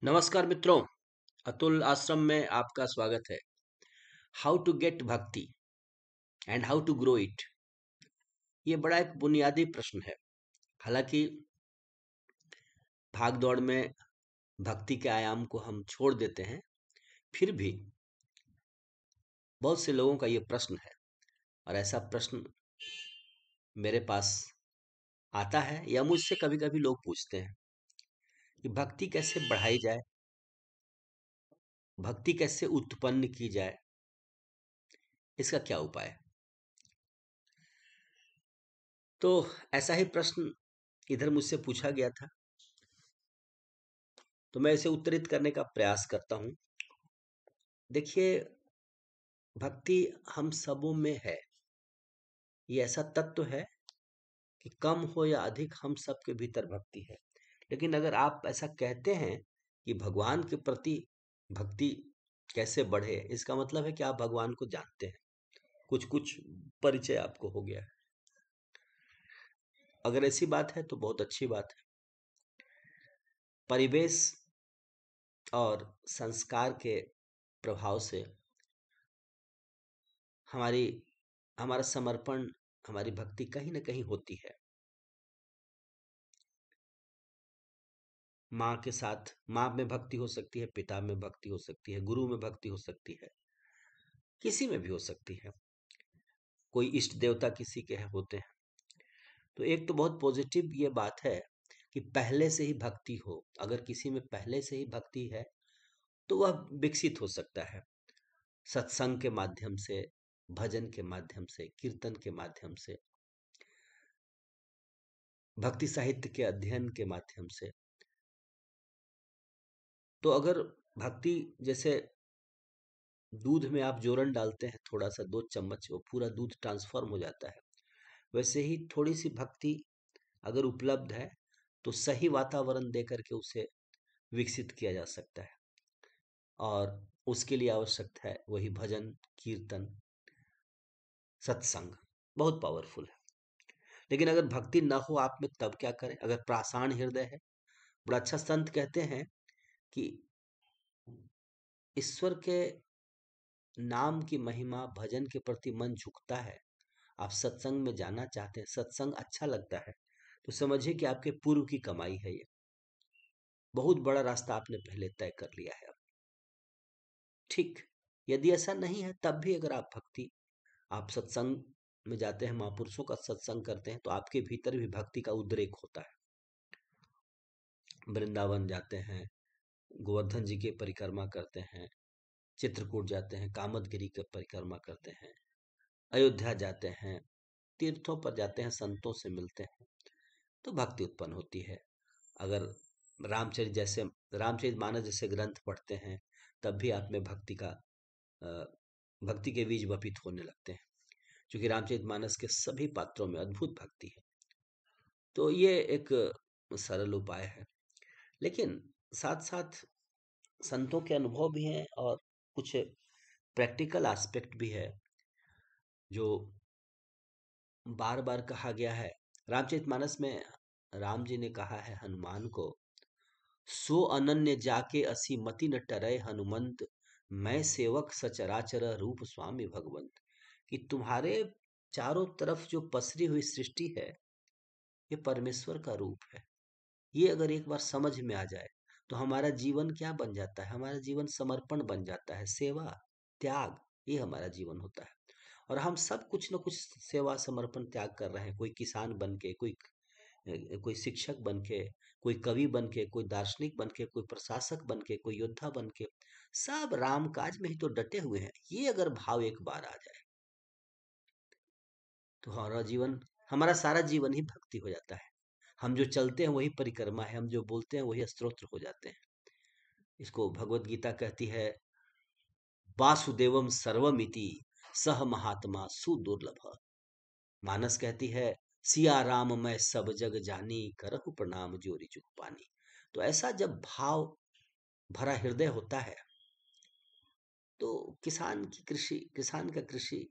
नमस्कार मित्रों, अतुल आश्रम में आपका स्वागत है। How to get bhakti and how to grow it, ये बड़ा एक बुनियादी प्रश्न है। हालांकि भाग दौड़ में भक्ति के आयाम को हम छोड़ देते हैं, फिर भी बहुत से लोगों का ये प्रश्न है और ऐसा प्रश्न मेरे पास आता है या मुझसे कभी कभी लोग पूछते हैं कि भक्ति कैसे बढ़ाई जाए, भक्ति कैसे उत्पन्न की जाए, इसका क्या उपाय है। तो ऐसा ही प्रश्न इधर मुझसे पूछा गया था, तो मैं इसे उत्तरित करने का प्रयास करता हूँ। देखिए, भक्ति हम सबों में है। ये ऐसा तत्व है कि कम हो या अधिक हम सबके भीतर भक्ति है। लेकिन अगर आप ऐसा कहते हैं कि भगवान के प्रति भक्ति कैसे बढ़े, इसका मतलब है कि आप भगवान को जानते हैं, कुछ कुछ परिचय आपको हो गया है। अगर ऐसी बात है तो बहुत अच्छी बात है। परिवेश और संस्कार के प्रभाव से हमारी हमारा समर्पण, हमारी भक्ति कहीं ना कहीं होती है। माँ के साथ, माँ में भक्ति हो सकती है, पिता में भक्ति हो सकती है, गुरु में भक्ति हो सकती है, किसी में भी हो सकती है। कोई इष्ट देवता किसी के होते हैं। तो एक तो बहुत पॉजिटिव ये बात है कि पहले से ही भक्ति हो। अगर किसी में पहले से ही भक्ति है तो वह विकसित हो सकता है, सत्संग के माध्यम से, भजन के माध्यम से, कीर्तन के माध्यम से, भक्ति साहित्य के अध्ययन के माध्यम से। तो अगर भक्ति जैसे दूध में आप जोरन डालते हैं, थोड़ा सा 2 चम्मच, वो पूरा दूध ट्रांसफॉर्म हो जाता है। वैसे ही थोड़ी सी भक्ति अगर उपलब्ध है तो सही वातावरण दे करके उसे विकसित किया जा सकता है। और उसके लिए आवश्यक है वही भजन, कीर्तन, सत्संग, बहुत पावरफुल है। लेकिन अगर भक्ति न हो आप में तब क्या करें? अगर पाषाण हृदय है, बड़ा अच्छा संत कहते हैं कि ईश्वर के नाम की महिमा, भजन के प्रति मन झुकता है, आप सत्संग में जाना चाहते हैं, सत्संग अच्छा लगता है, तो समझिए कि आपके पूर्व की कमाई है ये। बहुत बड़ा रास्ता आपने पहले तय कर लिया है अब। ठीक, यदि ऐसा नहीं है तब भी अगर आप भक्ति, आप सत्संग में जाते हैं, महापुरुषों का सत्संग करते हैं, तो आपके भीतर भी भक्ति का उद्रेक होता है। वृंदावन जाते हैं, गोवर्धन जी की परिक्रमा करते हैं, चित्रकूट जाते हैं, कामदगिरी की परिक्रमा करते हैं, अयोध्या जाते हैं, तीर्थों पर जाते हैं, संतों से मिलते हैं, तो भक्ति उत्पन्न होती है। अगर रामचरित जैसे रामचरितमानस जैसे ग्रंथ पढ़ते हैं, तब भी आप में अ, भक्ति के बीज वपित होने लगते हैं, क्योंकि रामचरितमानस के सभी पात्रों में अद्भुत भक्ति है। तो ये एक सरल उपाय है। लेकिन साथ साथ संतों के अनुभव भी हैं और कुछ प्रैक्टिकल एस्पेक्ट भी है जो बार बार कहा गया है। रामचरितमानस में राम जी ने कहा है हनुमान को, सो अनन्य जाके असी मति न टरै हनुमंत, मैं सेवक सचराचर रूप स्वामी भगवंत। कि तुम्हारे चारों तरफ जो पसरी हुई सृष्टि है, ये परमेश्वर का रूप है। ये अगर एक बार समझ में आ जाए तो हमारा जीवन क्या बन जाता है? हमारा जीवन समर्पण बन जाता है, सेवा, त्याग, ये हमारा जीवन होता है। और हम सब कुछ न कुछ सेवा, समर्पण, त्याग कर रहे हैं। कोई किसान बन के, कोई शिक्षक बन के, कोई कवि बन के, कोई दार्शनिक बन के, कोई प्रशासक बन के, कोई योद्धा बन के, सब राम काज में ही तो डटे हुए हैं। ये अगर भाव एक बार आ जाए तो हमारा सारा जीवन ही भक्ति हो जाता है। हम जो चलते हैं वही परिक्रमा है, हम जो बोलते हैं वही स्तोत्र हो जाते हैं। इसको भगवत गीता कहती है, वासुदेवम सर्वमिति सह महात्मा सुदुर्लभ। मानस कहती है, सिया राम मैं सब जग जानी, करहु प्रणाम जोरी जुग पानी। तो ऐसा जब भाव भरा हृदय होता है तो किसान का कृषि,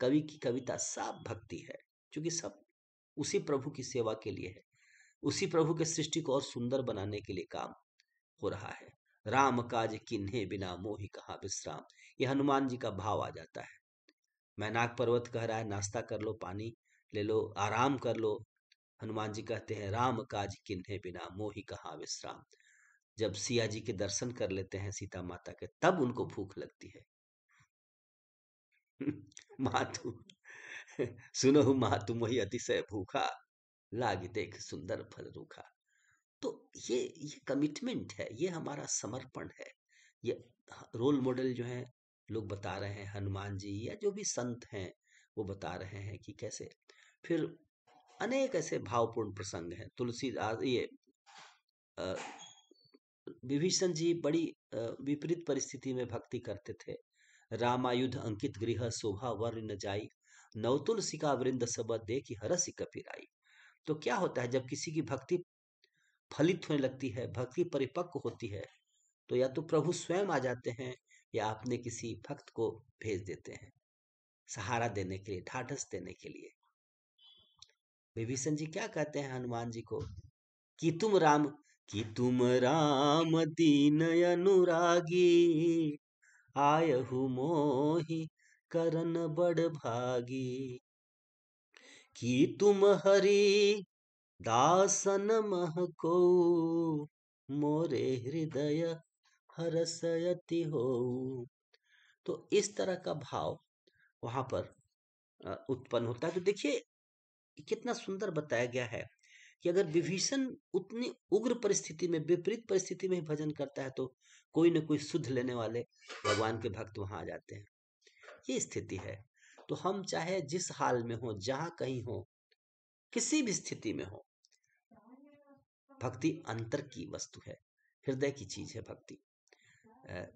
कवि की कविता, सब भक्ति है। क्योंकि सब उसी प्रभु की सेवा के लिए है, उसी प्रभु के सृष्टि को और सुंदर बनाने के लिए काम हो रहा है। राम काज किन्हे बिना मोहि कहाँ विश्राम। ये हनुमान जी का भाव आ जाता है। मैनाक पर्वत कह रहा है नाश्ता कर लो, पानी ले लो, आराम कर लो। हनुमान जी कहते हैं राम काज किन्हे बिना मोहि कहाँ विश्राम। जब सिया जी के दर्शन कर लेते हैं सीता माता के, तब उनको भूख लगती है। मातु सुनहु मातु मोहि अतिशय भूखा, लागी देख सुंदर फल रूखा। तो ये कमिटमेंट है, ये हमारा समर्पण है। ये रोल मॉडल जो है लोग बता रहे हैं, हनुमान जी या जो भी संत हैं वो बता रहे हैं कि कैसे। फिर अनेक ऐसे भावपूर्ण प्रसंग हैं। तुलसीदास ये अ, विभीषण जी बड़ी विपरीत परिस्थिति में भक्ति करते थे। रामायुध अंकित गृह शोभा वर न जाई, नव तुलसिका वृंद सब देखि हरसि कपीराई। तो क्या होता है जब किसी की भक्ति फलित होने लगती है, भक्ति परिपक्व होती है, तो या तो प्रभु स्वयं आ जाते हैं या आपने किसी भक्त को भेज देते हैं सहारा देने के लिए, ढाढ़स देने के लिए। विभीषण जी क्या कहते हैं हनुमान जी को कि तुम राम, कि तुम राम दीन अनुरागी, आयहु मोहि करन बड़ भागी। कि तुम हरि दासन महको, मोरे हृदय हरसयति हो। तो इस तरह का भाव वहां पर उत्पन्न होता है। तो देखिए कितना सुंदर बताया गया है कि अगर विभीषण उतनी उग्र परिस्थिति में, विपरीत परिस्थिति में ही भजन करता है, तो कोई न कोई सुध लेने वाले भगवान के भक्त वहां आ जाते हैं। ये स्थिति है। तो हम चाहे जिस हाल में हो, जहां कहीं हो, किसी भी स्थिति में हो, भक्ति अंतर की वस्तु है, हृदय की चीज है भक्ति।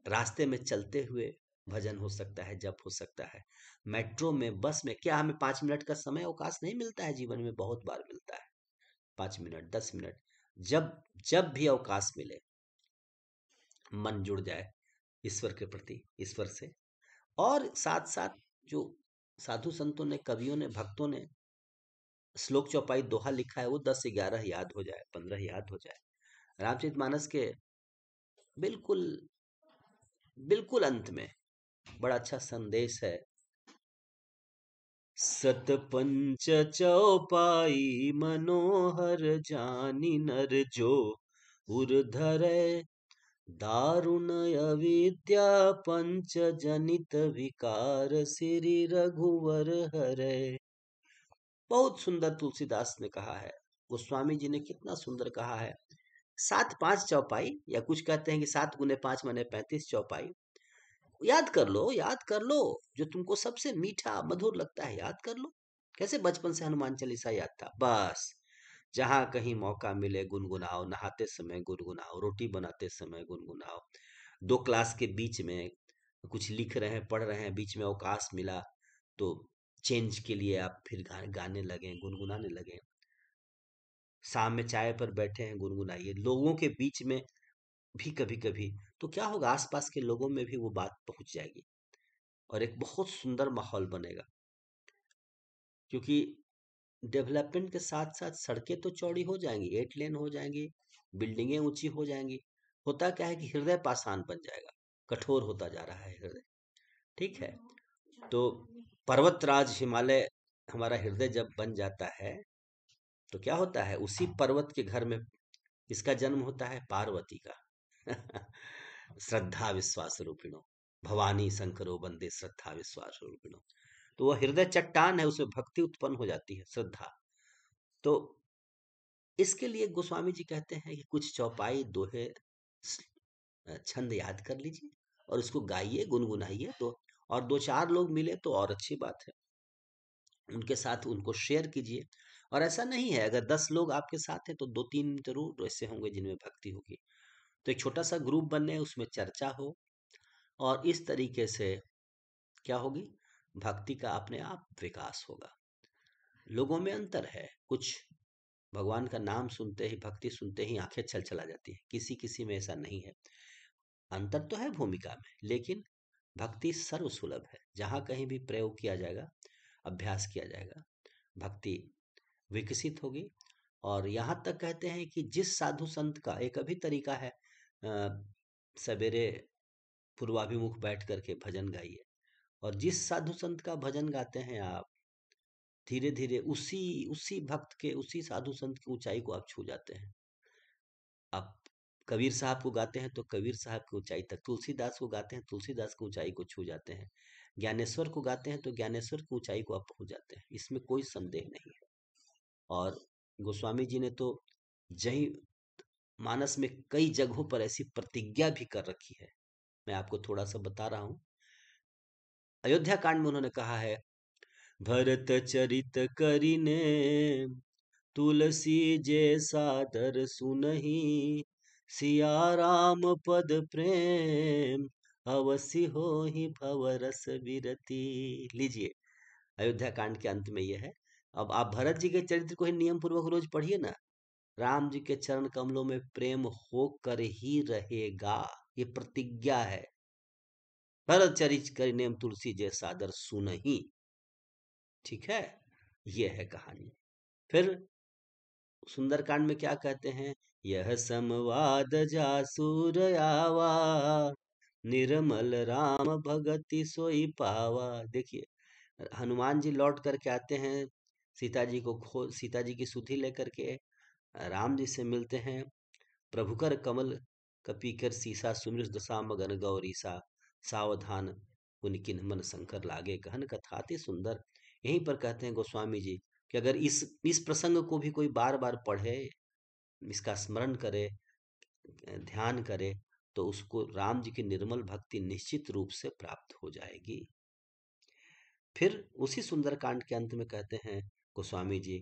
रास्ते में चलते हुए भजन हो सकता है, जप हो सकता है, मेट्रो में, बस में। क्या हमें 5 मिनट का समय अवकाश नहीं मिलता है? जीवन में बहुत बार मिलता है। 5 मिनट, 10 मिनट, जब जब भी अवकाश मिले, मन जुड़ जाए ईश्वर के प्रति, ईश्वर से। और साथ साथ जो साधु संतों ने, कवियों ने, भक्तों ने श्लोक चौपाई दोहा लिखा है, वो 10-11 याद हो जाए, 15 याद हो जाए। रामचरितमानस के बिल्कुल बिल्कुल अंत में बड़ा अच्छा संदेश है। सतपंच चौपाई मनोहर जानी नर जो, उर धरै दारुण अविद्या पंच जनित विकार श्री रघुवर हरै। बहुत सुंदर तुलसीदास ने कहा है, गोस्वामी जी ने कितना सुंदर कहा है। 7-5 चौपाई, या कुछ कहते हैं कि 7 × 5 माने 35 चौपाई। याद कर लो, याद कर लो, जो तुमको सबसे मीठा मधुर लगता है याद कर लो। कैसे बचपन से हनुमान चालीसा याद था, बस जहां कहीं मौका मिले गुनगुनाओ, नहाते समय गुनगुनाओ, रोटी बनाते समय गुनगुनाओ, 2 क्लास के बीच में कुछ लिख रहे हैं, पढ़ रहे हैं, बीच में अवकाश मिला तो चेंज के लिए आप फिर गाने लगे, गुनगुनाने लगे। शाम में चाय पर बैठे हैं, गुनगुनाइए। लोगों के बीच में भी कभी कभी, तो क्या होगा, आसपास के लोगों में भी वो बात पहुंच जाएगी और एक बहुत सुंदर माहौल बनेगा। क्योंकि डेवलपमेंट के साथ साथ सड़कें तो चौड़ी हो जाएंगी, 8 लेन हो जाएंगी, बिल्डिंगें ऊंची हो जाएंगी। होता क्या है कि हृदय पाषाण बन जाएगा, कठोर होता जा रहा है हृदय। ठीक है। तो पर्वतराज हिमालय हमारा हृदय जब बन जाता है, तो क्या होता है, उसी पर्वत के घर में इसका जन्म होता है, पार्वती का। श्रद्धा विश्वास रूपिणो, भवानी शंकरो वंदे श्रद्धा विश्वास रूपिणो। तो वह हृदय चट्टान है, उसमें भक्ति उत्पन्न हो जाती है, श्रद्धा। तो इसके लिए गोस्वामी जी कहते हैं कि कुछ चौपाई, दोहे, छंद याद कर लीजिए और उसको गाइए, गुनगुनाइए। तो और 2-4 लोग मिले तो और अच्छी बात है, उनके साथ उनको शेयर कीजिए। और ऐसा नहीं है, अगर 10 लोग आपके साथ हैं तो 2-3 जरूर ऐसे होंगे जिनमें भक्ति होगी। तो एक छोटा सा ग्रुप बने, उसमें चर्चा हो, और इस तरीके से क्या होगी, भक्ति का अपने आप विकास होगा। लोगों में अंतर है, कुछ भगवान का नाम सुनते ही, भक्ति सुनते ही आंखें छल छला जाती है, किसी किसी में ऐसा नहीं है। अंतर तो है भूमिका में, लेकिन भक्ति सर्वसुलभ है। जहां कहीं भी प्रयोग किया जाएगा, अभ्यास किया जाएगा, भक्ति विकसित होगी। और यहाँ तक कहते हैं कि जिस साधु संत का, एक अभी तरीका है, सवेरे पूर्वाभिमुख बैठ करके भजन गाइए, और जिस साधु संत का भजन गाते हैं आप, धीरे धीरे उसी उसी भक्त के, उसी साधु संत की ऊंचाई को आप छू जाते हैं। आप कबीर साहब को गाते हैं तो कबीर साहब की ऊंचाई तक, तुलसीदास को गाते हैं तुलसीदास की ऊंचाई को छू जाते हैं, ज्ञानेश्वर को गाते हैं तो ज्ञानेश्वर की ऊंचाई को आप पहुंच जाते हैं, इसमें कोई संदेह नहीं है। और गोस्वामी जी ने तो जय मानस में कई जगहों पर ऐसी प्रतिज्ञा भी कर रखी है। मैं आपको थोड़ा सा बता रहा हूँ। अयोध्या कांड में उन्होंने कहा है, भरत चरित करिने तुलसी जैसा दर सुनहि, सिया राम पद प्रेम अवसि हो ही भवरस विरति। लीजिए, अयोध्या कांड के अंत में यह है। अब आप भरत जी के चरित्र को ही नियम पूर्वक रोज पढ़िए ना। राम जी के चरण कमलों में प्रेम होकर ही रहेगा, ये प्रतिज्ञा है। भरत चरित करिने तुलसी जैसा दर सुनहि। ठीक है, ये है कहानी। फिर सुंदरकांड में क्या कहते हैं, यह समवाद जासुर आवा, निर्मल राम भगति सोई पावा। देखिए, हनुमान जी लौट करके आते हैं, सीता जी की सुधि लेकर के राम जी से मिलते हैं। प्रभुकर कमल कपीकर सीसा, सुमिर दशा मगन गौरीसा, सावधान पुनिकिन मन शंकर लागे, कहन कथाति सुंदर। यहीं पर कहते हैं गोस्वामी जी कि अगर इस प्रसंग को भी कोई बार बार पढ़े, इसका स्मरण करे, ध्यान करे, तो उसको राम जी की निर्मल भक्ति निश्चित रूप से प्राप्त हो जाएगी। फिर उसी सुंदरकांड के अंत में कहते हैं गोस्वामी जी,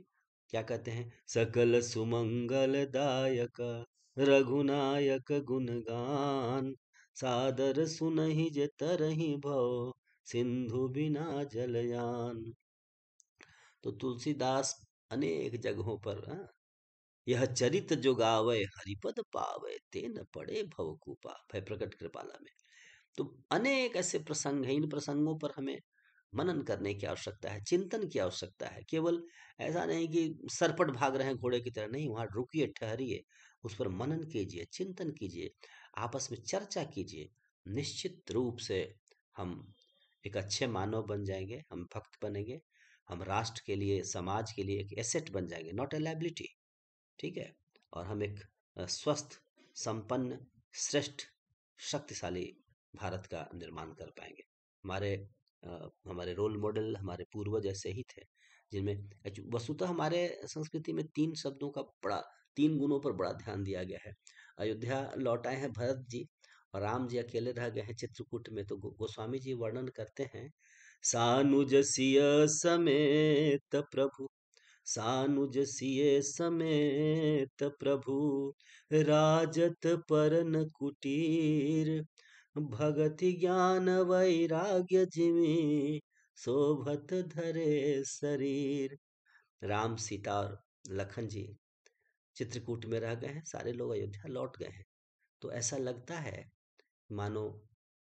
क्या कहते हैं, सकल सुमंगल दायक रघुनायक गुणगान, सादर सुनहि जे तरहि भव, सिंधु बिना जलयान। तो तुलसीदास अनेक जगहों पर यह चरित जो गावे हरिपद पावे, ते न पड़े भवकूपा, भय प्रकट कृपाला में। तो अनेक ऐसे प्रसंग हैं, इन प्रसंगों पर हमें मनन करने की आवश्यकता है, चिंतन की आवश्यकता है। केवल ऐसा नहीं कि सरपट भाग रहे हैं घोड़े की तरह, नहीं, वहां रुकिए, ठहरिए, उस पर मनन कीजिए, चिंतन कीजिए, आपस में चर्चा कीजिए। निश्चित रूप से हम एक अच्छे मानव बन जाएंगे, हम भक्त बनेंगे, हम राष्ट्र के लिए, समाज के लिए एक एसेट बन जाएंगे, नॉट ए लायबिलिटी। ठीक है, और हम एक स्वस्थ, संपन्न, श्रेष्ठ, शक्तिशाली भारत का निर्माण कर पाएंगे। हमारे हमारे रोल मॉडल हमारे पूर्वज ऐसे ही थे, जिनमें वस्तुतः हमारे संस्कृति में तीन गुणों पर बड़ा ध्यान दिया गया है। अयोध्या लौट आए हैं भरत जी, और राम जी अकेले रह गए हैं चित्रकूट में। तो गोस्वामी जी वर्णन करते हैं, सानुज सिय समेत प्रभु, सानुज सिय समेत प्रभु, राजत परन कुटीर, भगति ज्ञान वैराग्य जिमि, शोभत धरे शरीर। राम, सीता और लखन जी चित्रकूट में रह गए हैं, सारे लोग अयोध्या लौट गए हैं। तो ऐसा लगता है मानो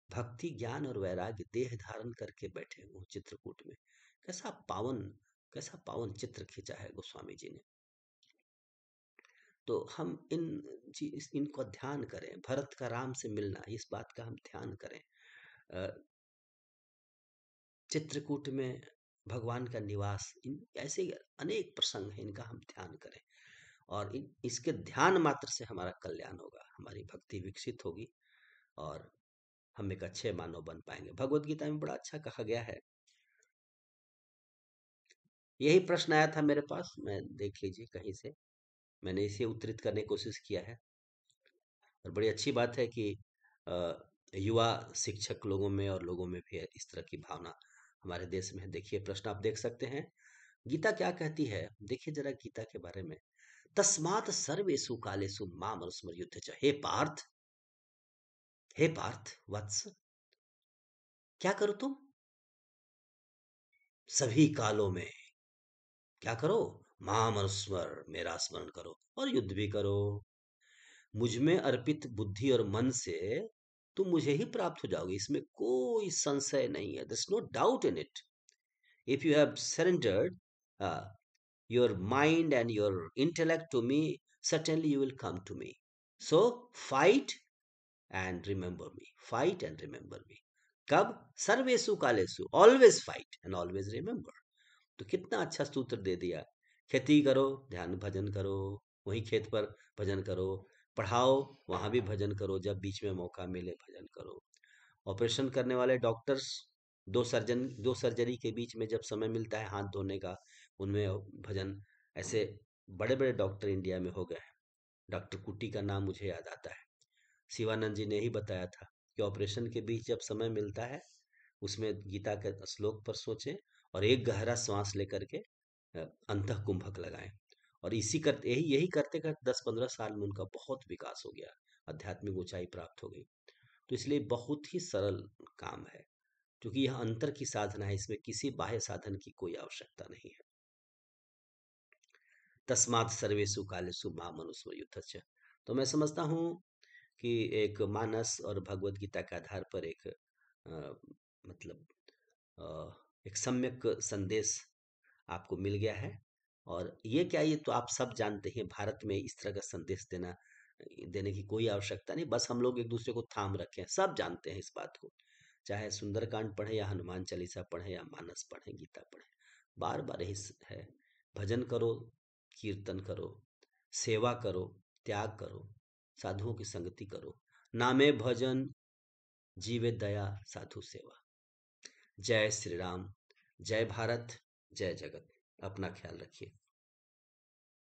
भक्ति ज्ञान और वैराग्य देह धारण करके बैठे हो चित्रकूट में। कैसा पावन, कैसा पावन चित्र खींचा है गोस्वामी जी ने। तो हम इनको ध्यान करें, भरत का राम से मिलना, इस बात का हम ध्यान करें। चित्रकूट में भगवान का निवास, इन ऐसे अनेक प्रसंग हैं, इनका हम ध्यान करें, और इसके ध्यान मात्र से हमारा कल्याण होगा, हमारी भक्ति विकसित होगी, और हम एक अच्छे मानव बन पाएंगे। भगवत गीता में बड़ा अच्छा कहा गया है। यही प्रश्न आया था मेरे पास, मैं देख लीजिए कहीं से, मैंने इसे उत्तरित करने की कोशिश किया है। और बड़ी अच्छी बात है कि युवा शिक्षक लोगों में और लोगों में भी इस तरह की भावना हमारे देश में है। देखिए, प्रश्न आप देख सकते हैं, गीता क्या कहती है, देखिए जरा गीता के बारे में। तस्मात् सर्वेषु कालेषु माम अनुस्मर्युध्य च। हे पार्थ, हे पार्थ वत्स, क्या करो तुम, सभी कालों में क्या करो, माम अनुस्मर, मेरा स्मरण करो, और युद्ध भी करो। मुझ में अर्पित बुद्धि और मन से तुम मुझे ही प्राप्त हो जाओगे, इसमें कोई संशय नहीं है, there's no doubt in it. If you have surrendered your mind and your intellect to me, certainly you will come to me. So fight and remember me, fight and remember me. कब? सर्वेसु कालेसु, always fight and always remember. तो कितना अच्छा सूत्र दे दिया। खेती करो, ध्यान भजन करो, वहीं खेत पर भजन करो। पढ़ाओ, वहां भी भजन करो, जब बीच में मौका मिले भजन करो। ऑपरेशन करने वाले डॉक्टर्स, दो सर्जरी के बीच में जब समय मिलता है हाथ धोने का, उनमें भजन। ऐसे बड़े बड़े डॉक्टर इंडिया में हो गए हैं। डॉक्टर कुट्टी का नाम मुझे याद आता है। शिवानंद जी ने ही बताया था कि ऑपरेशन के बीच जब समय मिलता है, उसमें गीता के श्लोक पर सोचें और एक गहरा श्वास लेकर के अंतः कुंभक लगाएं। और इसी करते यही यही करते करते 10-15 साल में उनका बहुत विकास हो गया, आध्यात्मिक ऊंचाई प्राप्त हो गई। तो इसलिए बहुत ही सरल काम है, क्योंकि यह अंतर की साधना है, इसमें किसी बाह्य साधन की कोई आवश्यकता नहीं है। तस्मात् सर्वेषु कालेषु मां मनुष्य युद्धस्य। तो मैं समझता हूँ कि एक मानस और भगवत गीता के आधार पर एक मतलब अ, एक सम्यक संदेश आपको मिल गया है। और ये क्या, ये तो आप सब जानते हैं, भारत में इस तरह का संदेश देने की कोई आवश्यकता नहीं, बस हम लोग एक दूसरे को थाम रखे हैं, सब जानते हैं इस बात को। चाहे सुंदरकांड पढ़े या हनुमान चालीसा पढ़े या मानस पढ़े, गीता पढ़े, बार बार यही है। भजन करो, कीर्तन करो, सेवा करो, त्याग करो, साधुओं की संगति करो, नामे भजन, जीवे दया, साधु सेवा। जय श्री राम, जय भारत, जय जगत। अपना ख्याल रखिए।